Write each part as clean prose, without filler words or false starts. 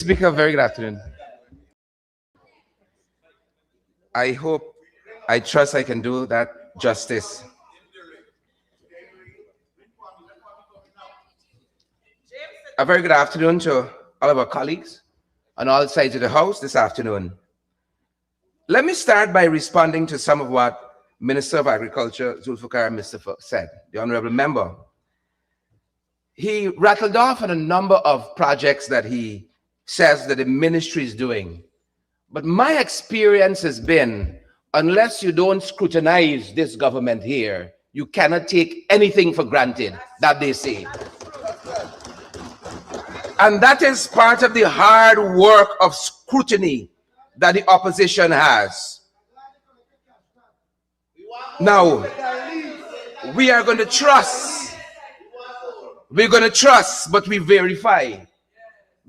Speaker, very good afternoon. I trust I can do that justice. A very good afternoon to all of our colleagues on all sides of the House this afternoon. Let me start by responding to some of what Minister of Agriculture Zulfikar Mustafa said, the Honorable Member. He rattled off on a number of projects that he says that the ministry is doing. But my experience has been, unless you don't scrutinize this government here, you cannot take anything for granted that they say. And that is part of the hard work of scrutiny that the opposition has. Now, we are going to trust. We're going to trust, but we verify.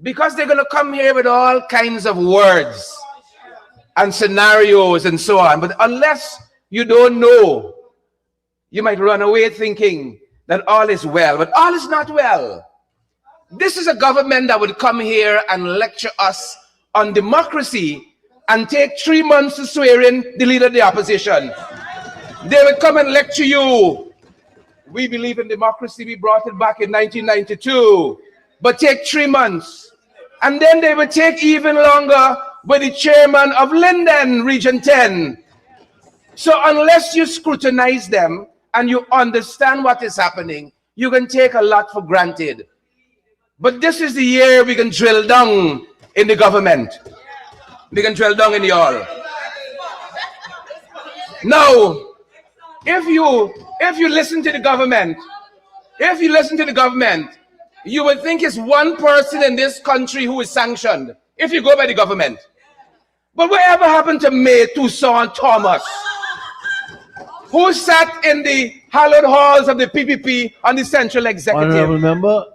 Because they're going to come here with all kinds of words and scenarios and so on. But unless you don't know, you might run away thinking that all is well. But all is not well. This is a government that would come here and lecture us on democracy and take 3 months to swear in the leader of the opposition. They would come and lecture you. We believe in democracy. We brought it back in 1992. But take 3 months. And then they would take even longer with the chairman of Linden, Region 10. So unless you scrutinize them and you understand what is happening, you can take a lot for granted. But this is the year we can drill down in the government. We can drill down in the all. Now, if you listen to the government, you would think it's one person in this country who is sanctioned, if you go by the government. But whatever happened to May Toussaint Thomas, who sat in the hallowed halls of the PPP on the Central Executive? Honorable Member,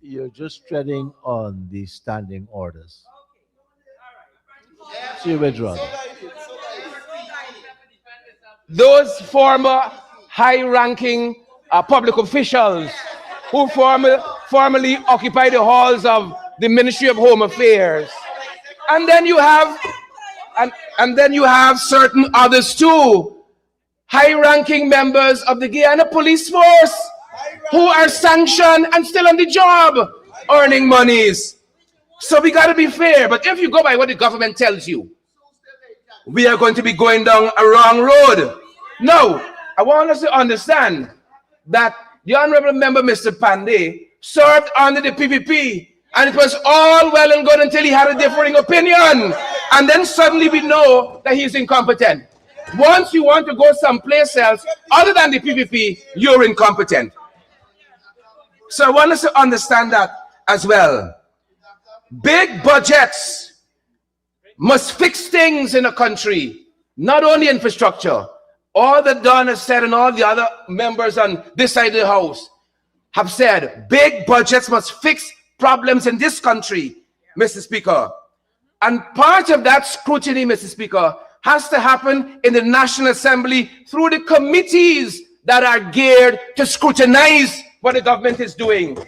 you're just treading on the standing orders. So you withdraw. Those former high-ranking public officials who formerly occupied the halls of the Ministry of Home Affairs. And then you have certain others too, high-ranking members of the Guyana Police Force who are sanctioned and still on the job, earning monies. So we got to be fair. But if you go by what the government tells you, we are going to be going down a wrong road. No, I want us to understand that the Honorable Member, Mr. Pandey, served under the PPP, and it was all well and good until he had a differing opinion. And then suddenly we know that he's incompetent. Once you want to go someplace else other than the PPP, you're incompetent. So I want us to understand that as well. Big budgets must fix things in a country, not only infrastructure. All that Don has said and all the other members on this side of the House have said, big budgets must fix problems in this country, Mr. Speaker. And part of that scrutiny, Mr. Speaker, has to happen in the National Assembly through the committees that are geared to scrutinize what the government is doing.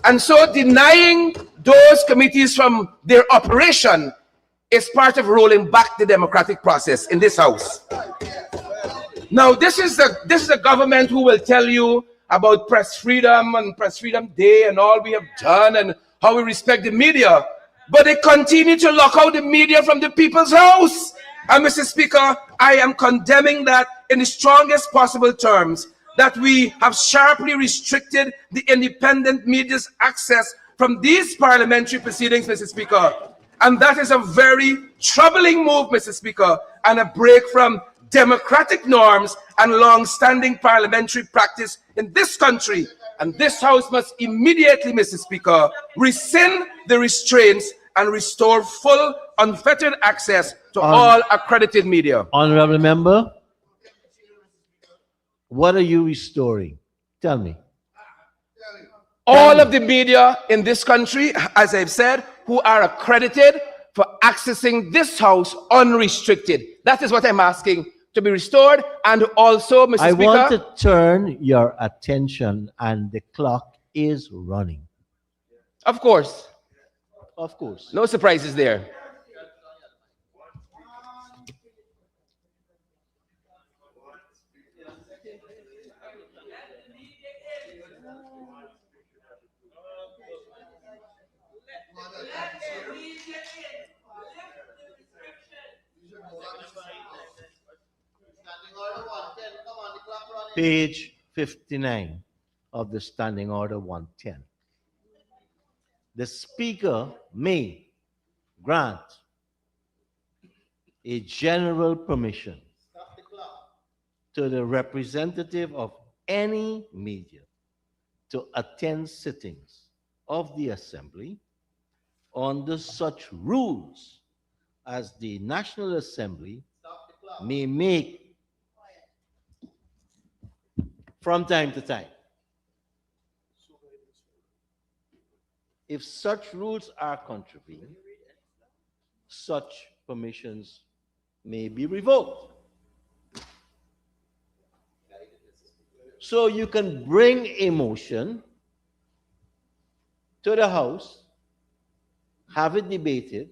And so denying those committees from their operation is part of rolling back the democratic process in this House. Now, this is the government who will tell you about press freedom and Press Freedom Day and all we have done and how we respect the media. But they continue to lock out the media from the people's house. And Mr. Speaker, I am condemning that in the strongest possible terms, that we have sharply restricted the independent media's access from these parliamentary proceedings, Mr. Speaker. And that is a very troubling move, Mr. Speaker, and a break from democratic norms and long-standing parliamentary practice in this country. And this House must immediately, Mr. Speaker, rescind the restraints and restore full, unfettered access to all accredited media. Honorable Member, what are you restoring? Tell me. All of the media in this country, as I've said, who are accredited for accessing this House unrestricted. That is what I'm asking to be restored. And also, Mr. Speaker, I want to turn your attention, and the clock is running. Of course. Of course. No surprises there. Page 59 of the Standing Order 110. The Speaker may grant a general permission to the representative of any media to attend sittings of the Assembly under such rules as the National Assembly may make from time to time. If such rules are contravened, such permissions may be revoked. So you can bring a motion to the House, have it debated,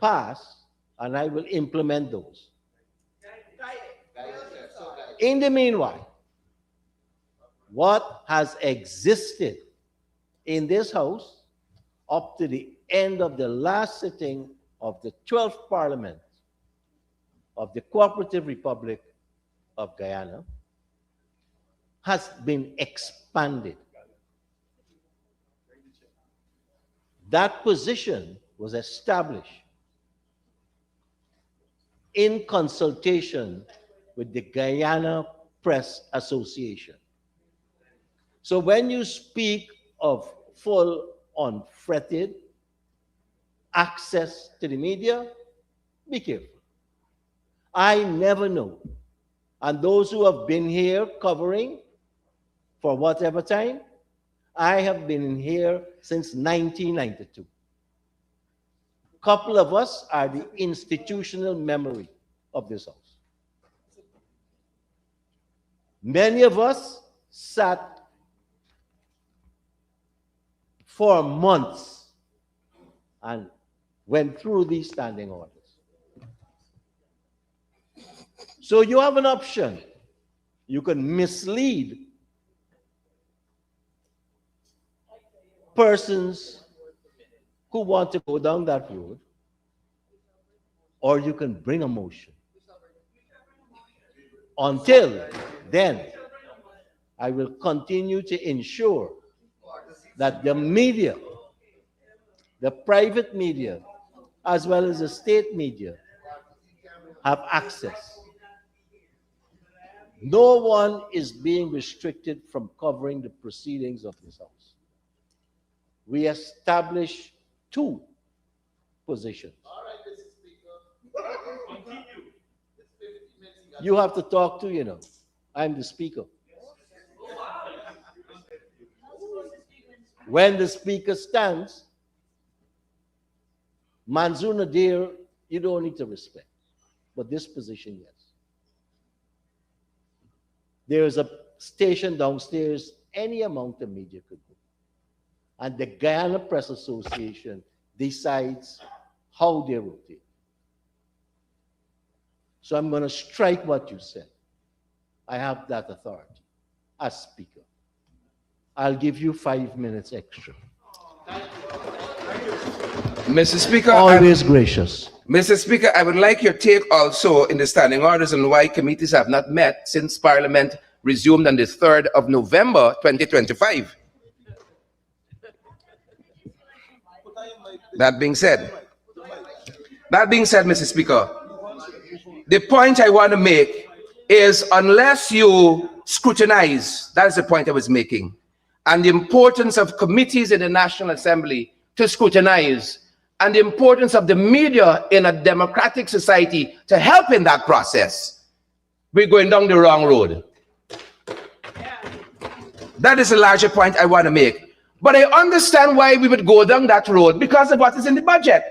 pass, and I will implement those. In the meanwhile, what has existed in this House up to the end of the last sitting of the 12th Parliament of the Cooperative Republic of Guyana has been expanded. That position was established in consultation with the Guyana Press Association. So when you speak of full unfettered access to the media, be careful. I never know. And those who have been here covering for whatever time, I have been in here since 1992. A couple of us are the institutional memory of this House. Many of us sat for months and went through these standing orders. So you have an option. You can mislead persons who want to go down that road, or you can bring a motion. Until then, I will continue to ensure that the media, the private media, as well as the state media, have access. No one is being restricted from covering the proceedings of this House. We establish two positions. You have to talk to, I'm the Speaker. When the Speaker stands, Manzoor Nadir, you don't need to respect. But this position, yes. There is a station downstairs, any amount of media could go. And the Guyana Press Association decides how they rotate. So I'm going to strike what you said. I have that authority as Speaker. I'll give you 5 minutes extra. Mr. Speaker, always gracious. Mr. Speaker, I would like your take also in the standing orders on why committees have not met since Parliament resumed on the 3rd of November 2025. That being said, Mr. Speaker, the point I want to make is unless you scrutinize, that is the point I was making, and the importance of committees in the National Assembly to scrutinize, and the importance of the media in a democratic society to help in that process, we're going down the wrong road. That is a larger point I want to make. But I understand why we would go down that road, because of what is in the budget.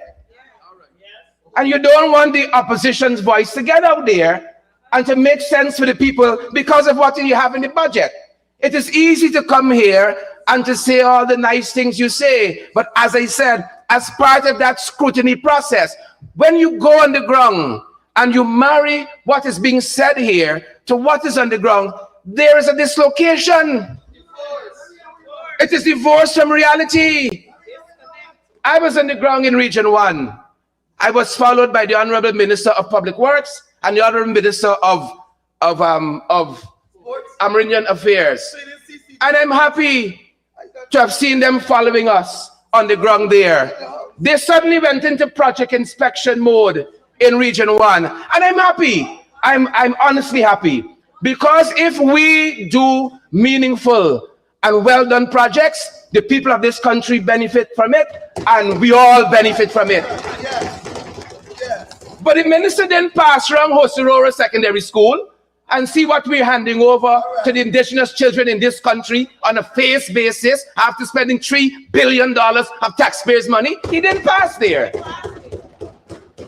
And you don't want the opposition's voice to get out there and to make sense for the people because of what you have in the budget. It is easy to come here and to say all the nice things you say. But as I said, as part of that scrutiny process, when you go on the ground and you marry what is being said here to what is on the ground, there is a dislocation. It is divorced from reality. I was on the ground in Region 1. I was followed by the Honorable Minister of Public Works and the Honorable Minister of Amerindian Affairs. And I'm happy to have seen them following us on the ground there. They suddenly went into project inspection mode in Region 1. And I'm happy. I'm honestly happy. Because if we do meaningful and well-done projects, the people of this country benefit from it, and we all benefit from it. But the minister then passed around Hosororo Secondary School and see what we're handing over to the indigenous children in this country on a phased basis after spending $3 billion of taxpayers' money. He didn't pass there.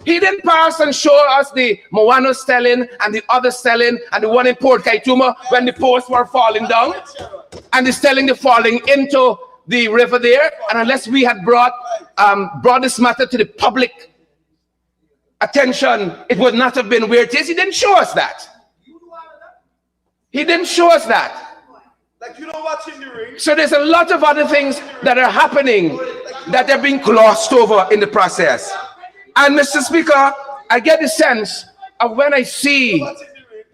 He didn't pass and show us the Moano Stelling and the other Stelling and the one in Port Kaituma when the posts were falling down and the Stelling the falling into the river there. And unless we had brought this matter to the public attention, it would not have been where it is. He didn't show us that. He didn't show us that. Like, you know what's in the ring? So there's a lot of other things that are happening that are being glossed over in the process. And Mr. Speaker, I get the sense of when I see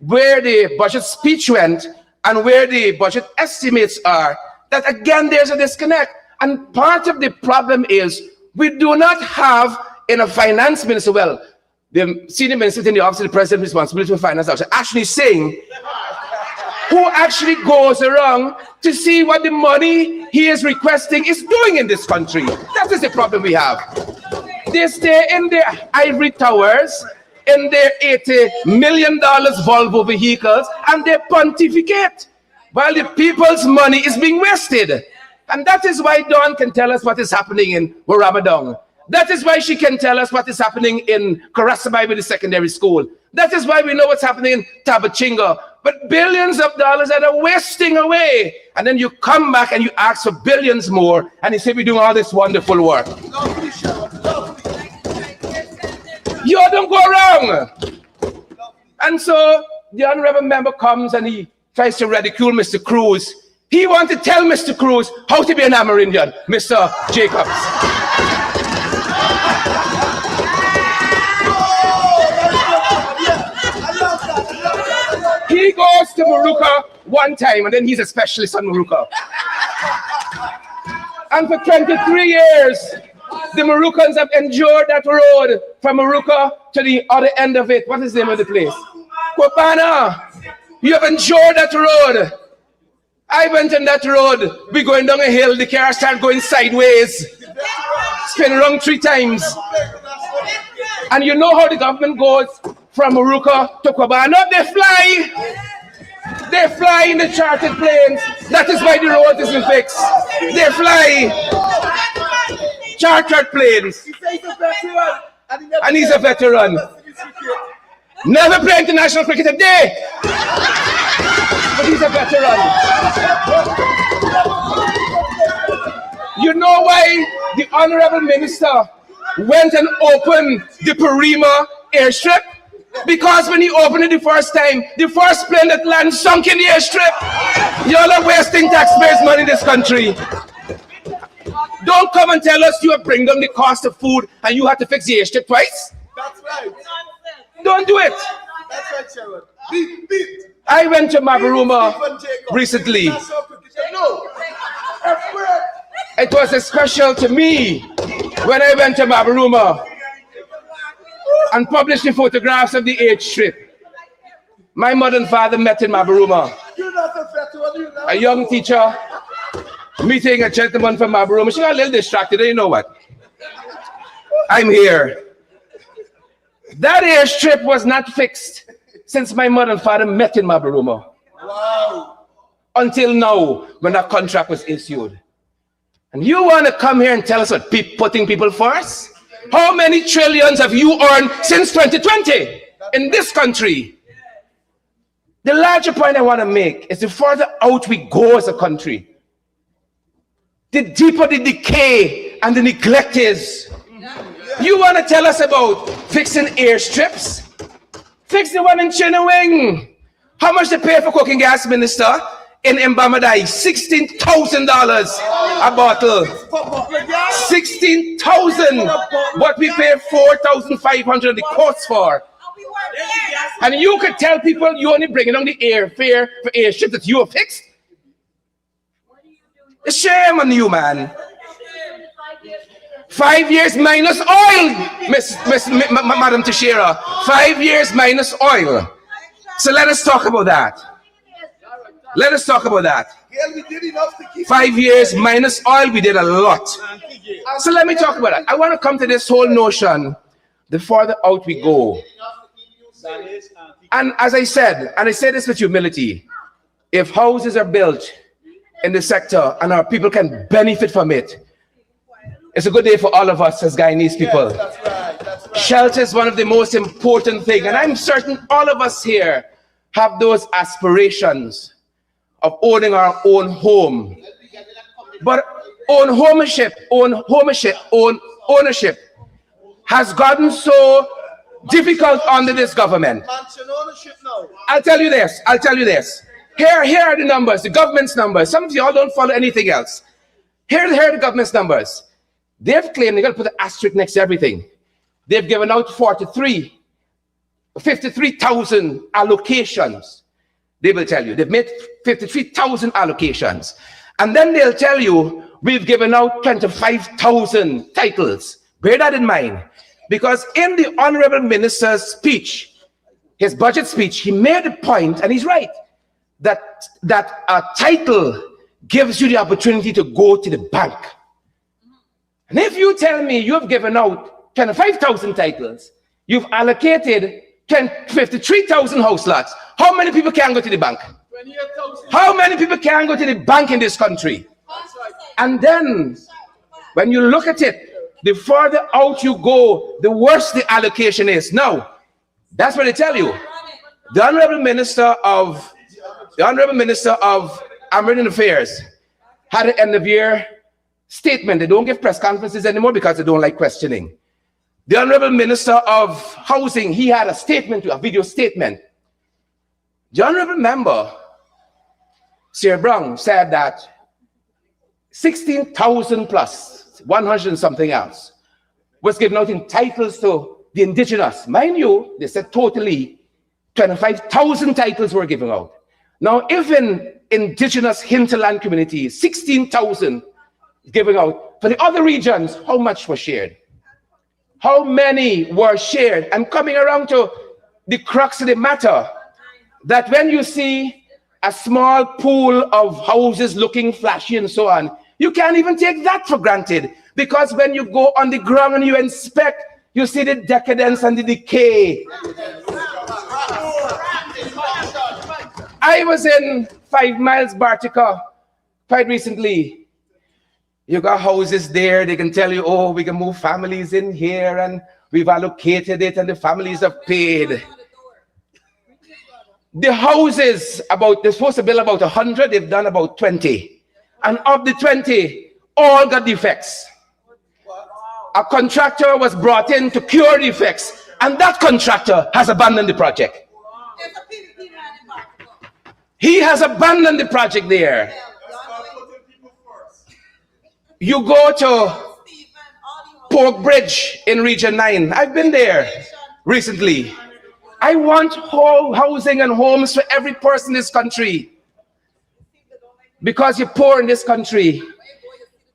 where the budget speech went and where the budget estimates are, that again there's a disconnect. And part of the problem is we do not have in a finance minister, well, the senior minister in the office of the president responsibility for finance, actually saying who actually goes around to see what the money he is requesting is doing in this country. That is the problem we have. They stay in their ivory towers, in their $80 million Volvo vehicles, and they pontificate while the people's money is being wasted. And that is why Dawn can tell us what is happening in Waramadong. That is why she can tell us what is happening in Karasabai with the secondary school. That is why we know what's happening in Tabachinga. But billions of dollars that are wasting away. And then you come back and you ask for billions more, and you say we're doing all this wonderful work. Lovely, Sherod, lovely. You don't go wrong. And so the honorable member comes and he tries to ridicule Mr. Cruz. He wants to tell Mr. Cruz how to be an Amerindian, Mr. Jacobs. He goes to Maruka one time and then he's a specialist on Maruka. And for 23 years, the Marukans have endured that road from Maruka to the other end of it. What is the name of the place? Kopana. You have endured that road. I went on that road. We going down a hill. The car started going sideways. Spin around 3 times. And you know how the government goes from Maruka to Kopana? They fly. They fly in the chartered planes. That is why the road isn't fixed. They fly. Chartered planes. And he's a veteran. Never play international cricket a day. But he's a veteran. You know why the honorable minister went and opened the Parima airstrip? Because when he opened it the first time, the first plane that landed sunk in the airstrip. Y'all are wasting taxpayers' money in this country. Don't come and tell us you have bring down the cost of food and you have to fix the airstrip twice. That's right. Don't do it. That's right, Sherod. Beat. I went to Mabaruma recently. No. It was a special to me when I went to Mabaruma and published the photographs of the airstrip. My mother and father met in Mabaruma. You're not a veteran, you're not. A young teacher meeting a gentleman from Mabaruma. She got a little distracted. You know what? I'm here. That airstrip was not fixed since my mother and father met in Mabaruma. Wow. Until now, when that contract was issued. And you want to come here and tell us what putting people first? How many trillions have you earned since 2020 in this country? The larger point I want to make is the further out we go as a country, the deeper the decay and the neglect is. You want to tell us about fixing airstrips? Fix the one in Chinawing. How much they pay for cooking gas, Minister? In Mbamadai, $16,000 a bottle. $16,000. What we pay $4,500 the cost for. And you could tell people you only bringing on the airfare for airship that you have fixed. A shame on you, man. 5 years minus oil, Madam Teixeira. 5 years minus oil. So let us talk about that. Let us talk about that. 5 years minus oil, we did a lot. So let me talk about that. I want to come to this whole notion, the farther out we go. And as I said, and I say this with humility, if houses are built in the sector and our people can benefit from it, it's a good day for all of us as Guyanese people. Yes, that's right, that's right. Shelter is one of the most important things, and I'm certain all of us here have those aspirations of owning our own home. But ownership has gotten so difficult under this government. Mansion ownership now. I'll tell you this. Here are the numbers, the government's numbers. Some of you all don't follow anything else. Here are the government's numbers. They've claimed, they're going to put an asterisk next to everything. They've given out 53,000 allocations. They will tell you. They've made 53,000 allocations. And then they'll tell you, we've given out 25,000 titles. Bear that in mind. Because in the Honorable Minister's speech, his budget speech, he made a point, and he's right, that a title gives you the opportunity to go to the bank. And if you tell me you have given out 25,000 titles, you've allocated 53,000 house lots, how many people can go to the bank? 28,000. How many people can go to the bank in this country? And then, when you look at it, the further out you go, the worse the allocation is. Now, that's what they tell you. The Honorable Minister of American Affairs had an end of year statement. They don't give press conferences anymore because they don't like questioning. The Honorable Minister of Housing, he had a statement, a video statement. The Honorable Member, Sir Brown, said that 16,000 plus, 100 and something else, was given out in titles to the indigenous. Mind you, they said totally 25,000 titles were given out. Now, if in indigenous hinterland communities, 16,000 given out, for the other regions, how much was shared? How many were shared? And coming around to the crux of the matter, that when you see a small pool of houses looking flashy and so on, you can't even take that for granted. Because when you go on the ground and you inspect, you see the decadence and the decay. I was in 5 Miles, Bartica, quite recently. You got houses there, they can tell you, oh, we can move families in here and we've allocated it and the families have paid. The houses, they're supposed to build about 100, they've done about 20. And of the 20, all got defects. A contractor was brought in to cure defects, and that contractor has abandoned the project. He has abandoned the project there. You go to Pork Bridge in Region 9. I've been there recently. I want housing and homes for every person in this country. Because you're poor in this country,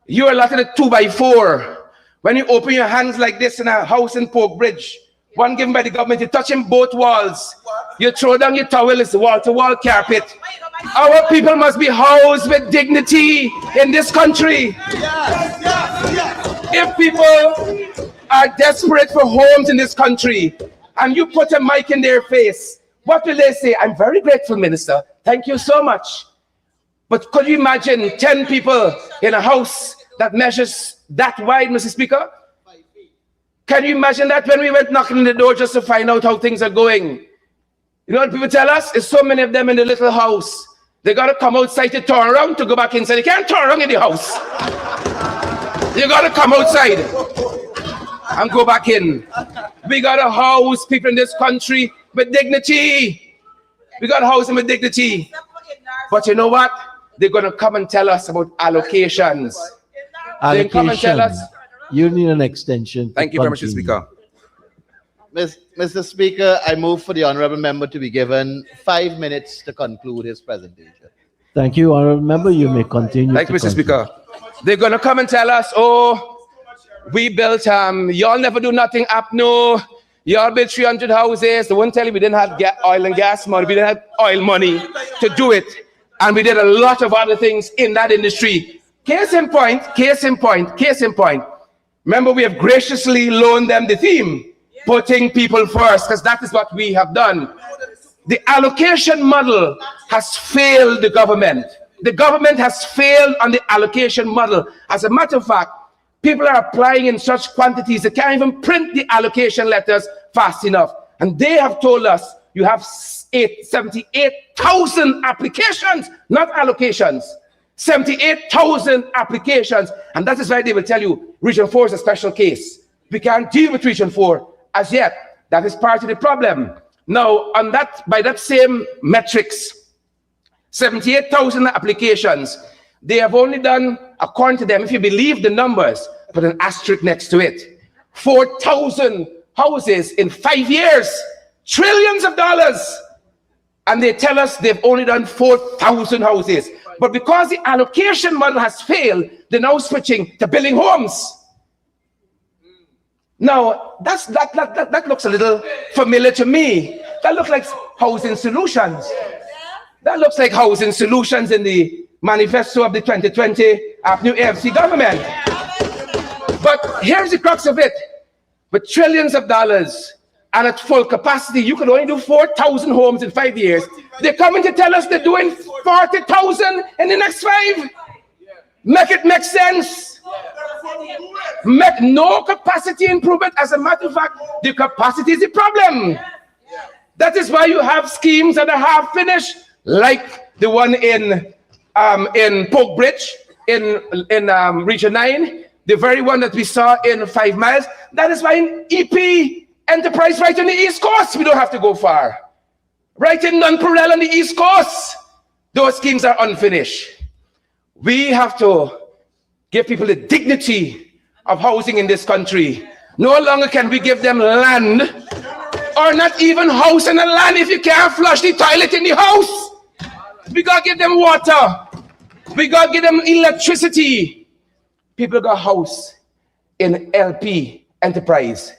you're allotted a 2x4. When you open your hands like this in a house in Pork Bridge, one given by the government, you're touching both walls. You throw down your towel, it's wall-to-wall carpet. Our people must be housed with dignity in this country. If people are desperate for homes in this country, and you put a mic in their face, what will they say? I'm very grateful, Minister. Thank you so much. But could you imagine 10 people in a house that measures that wide, Mr. Speaker? Can you imagine that when we went knocking on the door just to find out how things are going? You know what people tell us? There's so many of them in the little house. They got to come outside to turn around to go back inside. You can't turn around in the house. You got to come outside and go back in. We got to house people in this country with dignity. We got to house them with dignity. But you know what? They're going to come and tell us about allocations. They come and tell us. You need an extension. Thank you very much, Mr. Speaker. Mr. Speaker, I move for the honorable member to be given 5 minutes to conclude his presentation. Thank you, honorable member. You may continue. Thank you, Mr. Speaker. They're going to come and tell us, oh, we built, y'all never do nothing up, no. Y'all built 300 houses. They won't tell you we didn't have oil and gas money. We didn't have oil money to do it. And we did a lot of other things in that industry. Case in point, case in point, case in point. Remember, we have graciously loaned them the theme, putting people first, because that is what we have done. The allocation model has failed the government. The government has failed on the allocation model. As a matter of fact, people are applying in such quantities they can't even print the allocation letters fast enough. And they have told us you have 78,000 applications, not allocations. 78,000 applications. And that is why they will tell you Region 4 is a special case. We can't deal with Region 4 as yet. That is part of the problem. Now, on that, by that same metrics, 78,000 applications, they have only done, according to them, if you believe the numbers, put an asterisk next to it, 4,000 houses in 5 years, trillions of dollars. And they tell us they've only done 4,000 houses. But because the allocation model has failed, they're now switching to building homes. Now, that looks a little familiar to me. That looks like housing solutions. That looks like housing solutions in the manifesto of the 2020 new AFC government. But here's the crux of it. With trillions of dollars and at full capacity, you could only do 4,000 homes in 5 years. They're coming to tell us they're doing 40,000 in the next 5. Make it make sense. Make no capacity improvement. As a matter of fact, the capacity is the problem. That is why you have schemes that are half finished, like the one in Polk Bridge in Region 9, the very one that we saw in 5 Miles. That is why in EP Enterprise right on the East Coast, we don't have to go far. Right in Nunpurel on the East Coast, those schemes are unfinished. We have to give people the dignity of housing in this country. No longer can we give them land, or not even house and a land if you can't flush the toilet in the house. We gotta give them water. We gotta give them electricity. People got house in LP Enterprise.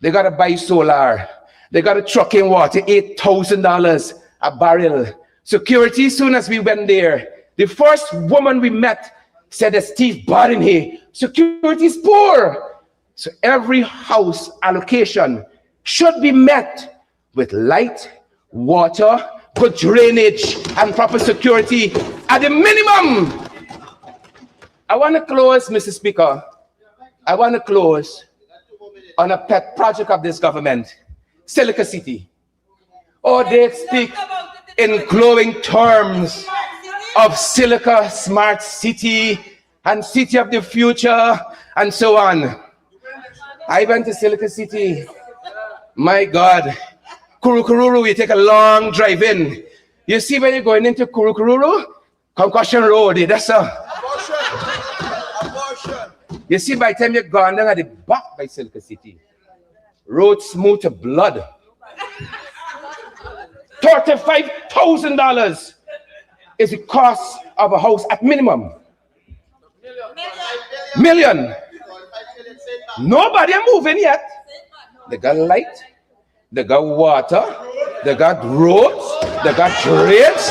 They gotta buy solar. They gotta truck in water, $8,000 a barrel. Security, soon as we went there, the first woman we met said that Steve Barden here, security is poor. So every house allocation should be met with light, water, good drainage, and proper security at the minimum. I want to close, Mr. Speaker. I want to close on a pet project of this government, Silica City. Oh, they speak in glowing terms of Silica Smart City and City of the Future and so on. I went to Silica City. My God. Kurukururu, you take a long drive in. You see when you're going into Kurukururu? Concussion Road, that's a... Abortion. You see by the time you're gone down at the back by Silica City, road smooth to blood. $35,000 is the cost of a house at minimum. Million. Nobody are moving yet. They got light, they got water, they got roads, they got drains.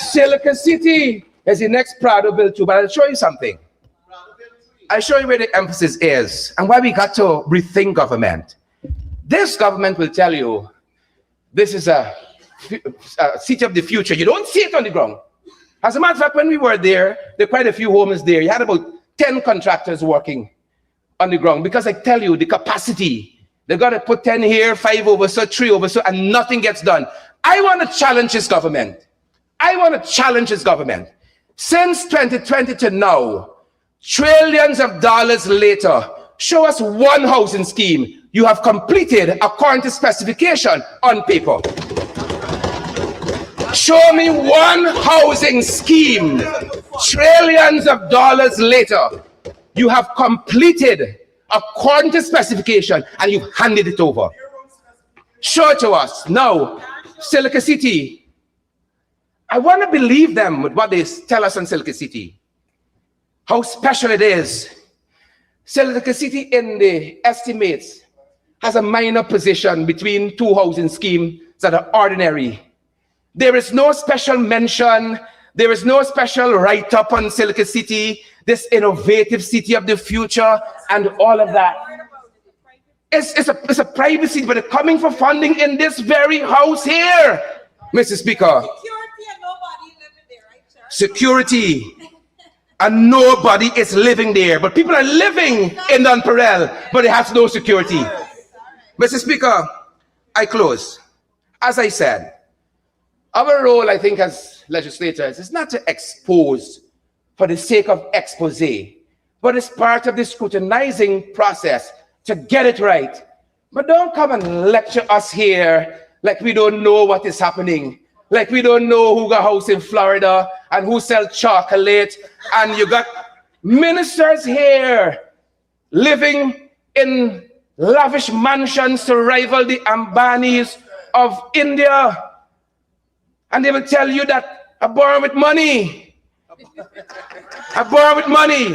Silica City is the next Prado bill too, but I'll show you something. I'll show you where the emphasis is and why we got to rethink government. This government will tell you this is a city of the future. You don't see it on the ground. As a matter of fact, when we were there were quite a few homes there. You had about 10 contractors working on the ground because I tell you the capacity. They got to put 10 here, 5 over so, 3 over so, and nothing gets done. I want to challenge this government. I want to challenge this government. Since 2020 to now, trillions of dollars later, show us one housing scheme you have completed according to specification on paper. Show me one housing scheme, trillions of dollars later, you have completed according to specification and you've handed it over. Show it to us. Now, Silica City, I want to believe them with what they tell us on Silica City. How special it is. Silica City in the estimates has a minor position between two housing schemes that are ordinary. There is no special mention, there is no special write-up on Silica City, this innovative city of the future and all of that. It's a private city, but they're coming for funding in this very house here, Mr. Speaker. Security and nobody living there, right, sir? Security and nobody is living there, but people are living in Nonpareil, but it has no security. Mr. Speaker, I close. As I said, our role, I think, as legislators is not to expose for the sake of expose, but it's part of the scrutinizing process to get it right. But don't come and lecture us here like we don't know what is happening, like we don't know who got a house in Florida and who sells chocolate, and you got ministers here living in lavish mansions to rival the Ambanis of India. And they will tell you that I borrow with money. I borrow with money.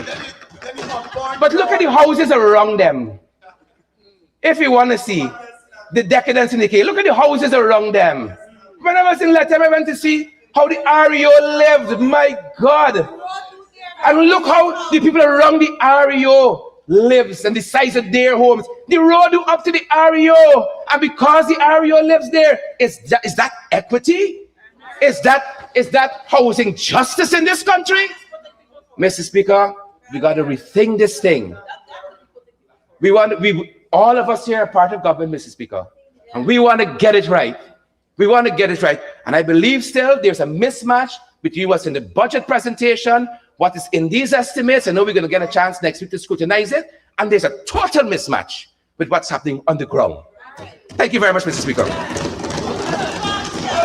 But look at the houses around them. If you want to see the decadence in the case, look at the houses around them. When I was in Latin, I went to see how the REO lived. My God. And look how the people around the REO lives and the size of their homes. The road up to the REO. And because the REO lives there, is that equity? Is that housing justice in this country? Mr. Speaker, we got to rethink this thing. All of us here are part of government, Mr. Speaker, and we want to get it right. We want to get it right. And I believe still there's a mismatch between what's in the budget presentation, what is in these estimates. I know we're going to get a chance next week to scrutinize it, and there's a total mismatch with what's happening on the ground. Thank you very much, Mr. Speaker.